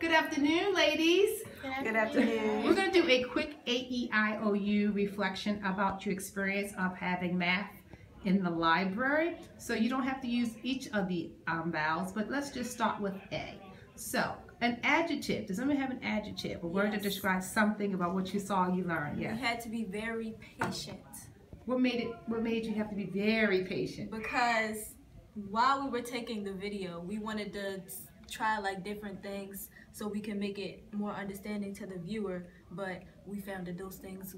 Good afternoon, ladies. Good afternoon. We're going to do a quick AEIOU reflection about your experience of having math in the library. So you don't have to use each of the vowels, but let's just start with A. So, an adjective. Does anyone have an adjective, a word to describe something about what you saw, you learned? Yeah. You had to be very patient. What made you have to be very patient? Because while we were taking the video, we wanted to try like different things so we can make it more understanding to the viewer, but we found that those things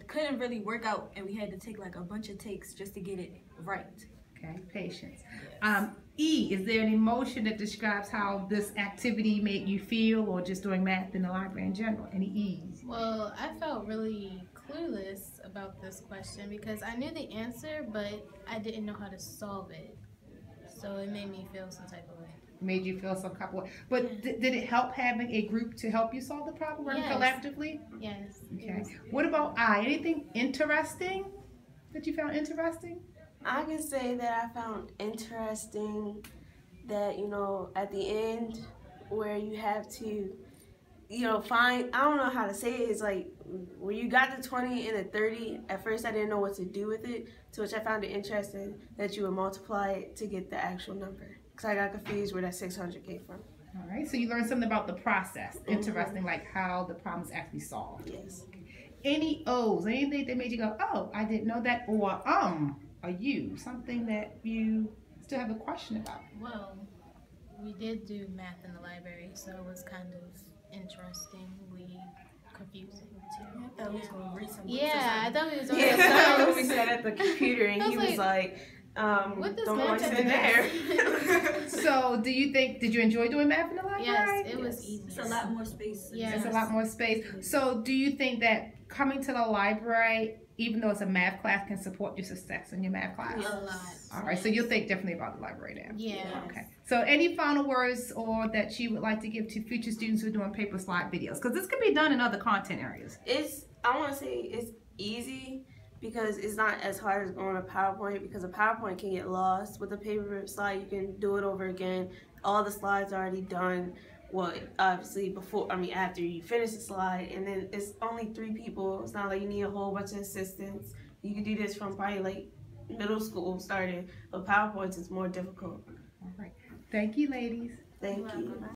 couldn't really work out, and we had to take like a bunch of takes just to get it right. Okay, patience. Yes. E, is there an emotion that describes how this activity made you feel, or just doing math in the library in general? Any E's? Well, I felt really clueless about this question because I knew the answer, but I didn't know how to solve it. So it made me feel some type of way. Made you feel some couple of, but did it help having a group to help you solve the problem, working collectively? Yes. Okay. What about I? Anything interesting that you found interesting? I can say that I found interesting that, at the end where you have to, find, I don't know how to say it, it's like when you got the 20 and the 30, at first I didn't know what to do with it, to which I found it interesting that you would multiply it to get the actual number. Because I got confused where that 600 came from. All right, so you learned something about the process. Interesting, like how the problem is actually solved. Yes. Any O's, anything that made you go, oh, I didn't know that, or a you, something that you still have a question about? Well, we did do math in the library, so it was kind of interestingly confusing too. I thought we was going to read something. Yeah, I thought we was going to we sat at the computer and he was like, what does don't math want in there. So did you enjoy doing math in the library? Yes, it was easy. It's a lot more space. Yes. It's a lot more space. So do you think that coming to the library, even though it's a math class, can support your success in your math class? A lot. All right, so you'll think differently about the library now. Yeah. Okay. So any final words or that you would like to give to future students who are doing paper slide videos? Because this can be done in other content areas. I want to say it's easy because it's not as hard as going to PowerPoint, because a PowerPoint can get lost. With a paper slide, you can do it over again. All the slides are already done. Well, obviously after you finish the slide, and then it's only 3 people. It's not like you need a whole bunch of assistants. You can do this from probably like middle school starting, but PowerPoint is more difficult. All right. Thank you, ladies. Thank you.